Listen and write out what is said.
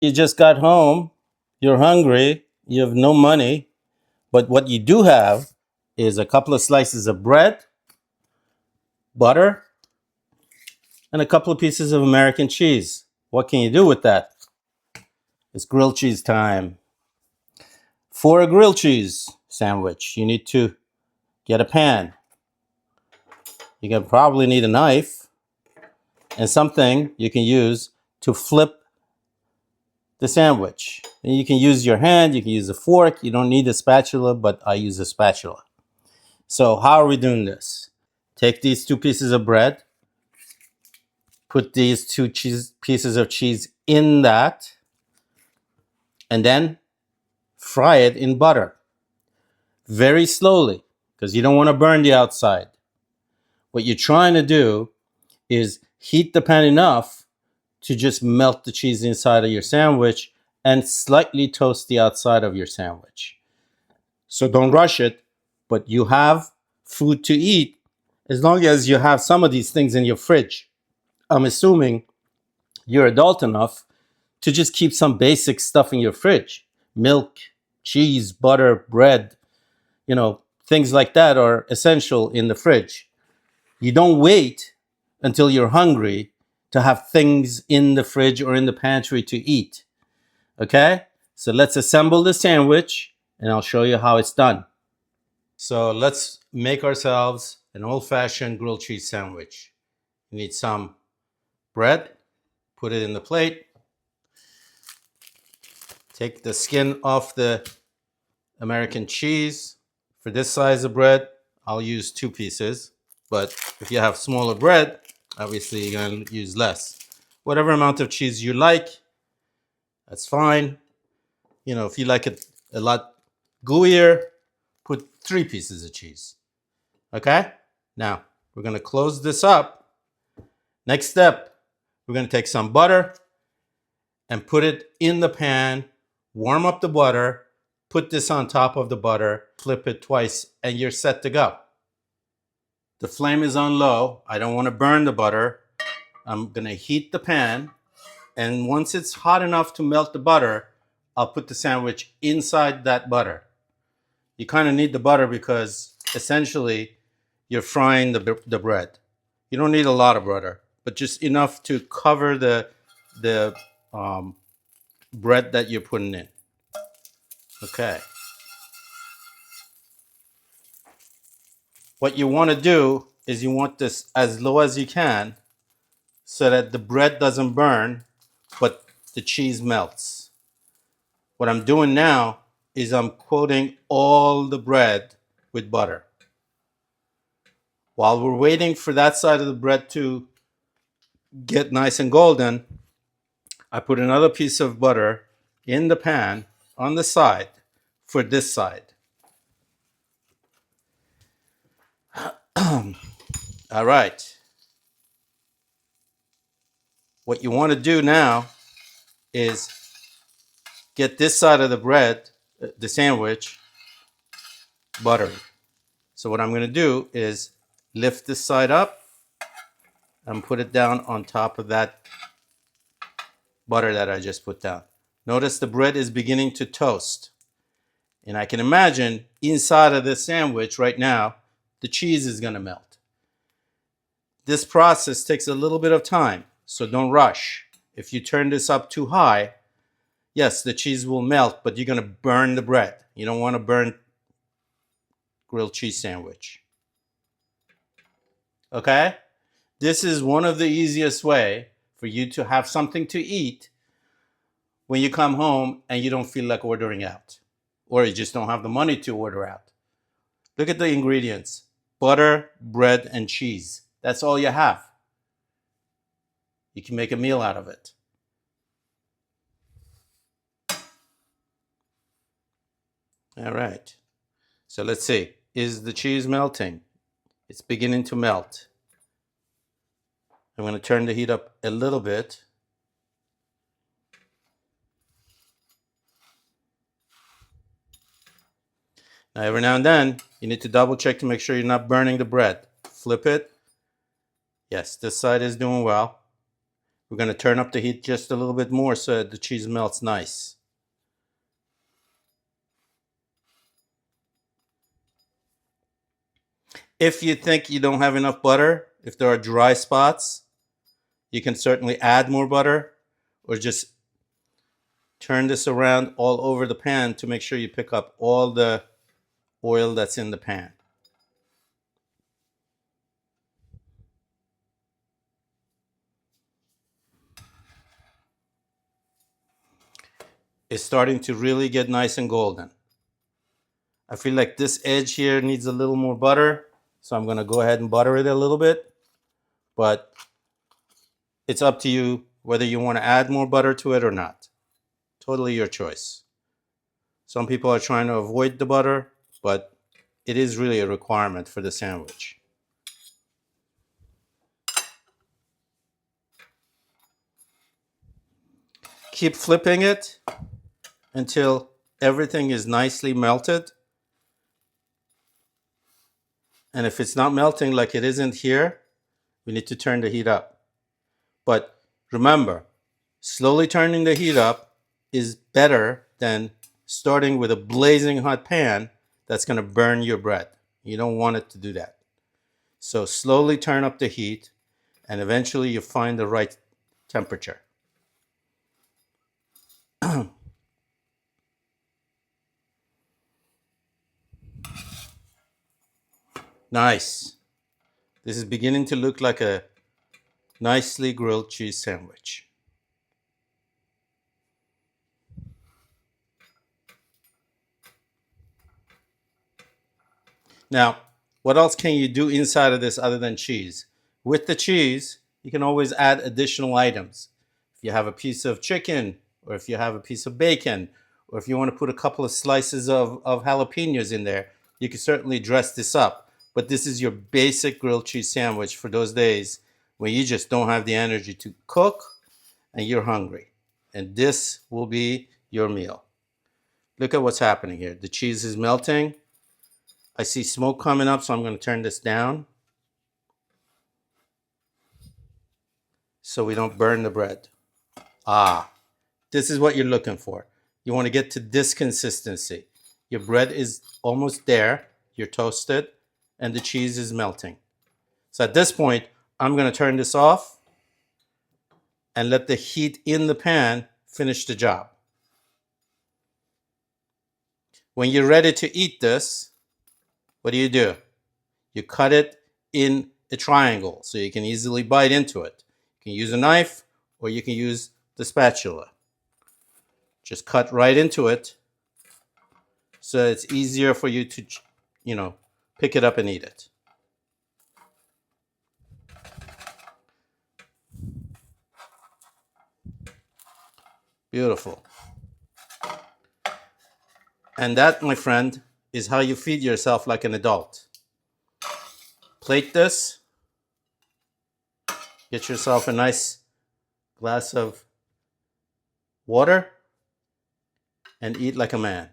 You just got home, you're hungry, you have no money, but what you do have is a couple of slices of bread, butter, and a couple of pieces of American cheese. What can you do with that? It's grilled cheese time. For a grilled cheese sandwich, you need to get a pan. You can probably need a knife and something you can use to flip the sandwich. And you can use your hand, you can use a fork. You don't need a spatula, but I use a spatula. So, how are we doing this? Take these two pieces of bread, put these pieces of cheese in that, and then fry it in butter very slowly because you don't want to burn the outside. What you're trying to do is heat the pan enough to just melt the cheese inside of your sandwich and slightly toast the outside of your sandwich. So don't rush it, but you have food to eat as long as you have some of these things in your fridge. I'm assuming you're adult enough to just keep some basic stuff in your fridge: milk, cheese, butter, bread, things like that are essential in the fridge. You don't wait until you're hungry to have things in the fridge or in the pantry to eat. Okay? So let's assemble the sandwich and I'll show you how it's done. So let's make ourselves an old fashioned grilled cheese sandwich. You need some bread, put it in the plate, take the skin off the American cheese. For this size of bread, I'll use 2 pieces. But if you have smaller bread, obviously you're going to use less. Whatever amount of cheese you like, that's fine. If you like it a lot gooier, put 3 pieces of cheese. Okay? Now, we're going to close this up. Next step, we're going to take some butter and put it in the pan, warm up the butter, put this on top of the butter, flip it twice, and you're set to go. The flame is on low. I don't want to burn the butter. I'm going to heat the pan, and once it's hot enough to melt the butter, I'll put the sandwich inside that butter. You kind of need the butter because essentially you're frying the bread. You don't need a lot of butter, but just enough to cover the bread that you're putting in. Okay. What you want to do is you want this as low as you can so that the bread doesn't burn, but the cheese melts. What I'm doing now is I'm coating all the bread with butter. While we're waiting for that side of the bread to get nice and golden, I put another piece of butter in the pan on the side for this side. All right. What you want to do now is get this side of the bread, the sandwich, buttery. So what I'm going to do is lift this side up and put it down on top of that butter that I just put down. Notice the bread is beginning to toast. And I can imagine inside of this sandwich right now, the cheese is going to melt. This process takes a little bit of time, so don't rush. If you turn this up too high, yes, the cheese will melt, but you're going to burn the bread. You don't want to burn grilled cheese sandwich. Okay? This is one of the easiest way for you to have something to eat when you come home and you don't feel like ordering out, or you just don't have the money to order out. Look at the ingredients: butter, bread, and cheese. That's all you have. You can make a meal out of it. All right. So let's see. Is the cheese melting? It's beginning to melt. I'm going to turn the heat up a little bit. Now, every now and then, you need to double check to make sure you're not burning the bread. Flip it. Yes, this side is doing well. We're going to turn up the heat just a little bit more so that the cheese melts nice. If you think you don't have enough butter, if there are dry spots, you can certainly add more butter or just turn this around all over the pan to make sure you pick up all the oil that's in the pan. It's starting to really get nice and golden. I feel like this edge here needs a little more butter, so I'm going to go ahead and butter it a little bit. But it's up to you whether you want to add more butter to it or not. Totally your choice. Some people are trying to avoid the butter, but it is really a requirement for the sandwich. Keep flipping it until everything is nicely melted. And if it's not melting like it isn't here, we need to turn the heat up. But remember, slowly turning the heat up is better than starting with a blazing hot pan that's going to burn your bread. You don't want it to do that. So slowly turn up the heat and eventually you find the right temperature. Nice. This is beginning to look like a nicely grilled cheese sandwich. Now, what else can you do inside of this other than cheese? With the cheese, you can always add additional items. If you have a piece of chicken, or if you have a piece of bacon, or if you want to put a couple of slices of jalapenos in there, you can certainly dress this up. But this is your basic grilled cheese sandwich for those days when you just don't have the energy to cook and you're hungry. And this will be your meal. Look at what's happening here. The cheese is melting. I see smoke coming up, so I'm going to turn this down so we don't burn the bread. This is what you're looking for. You want to get to this consistency. Your bread is almost there. You're toasted, and the cheese is melting. So at this point, I'm going to turn this off and let the heat in the pan finish the job. When you're ready to eat this, what do? You cut it in a triangle so you can easily bite into it. You can use a knife or you can use the spatula. Just cut right into it so it's easier for you to, pick it up and eat it. Beautiful. And that, my friend, is how you feed yourself like an adult. Plate this. Get yourself a nice glass of water and eat like a man.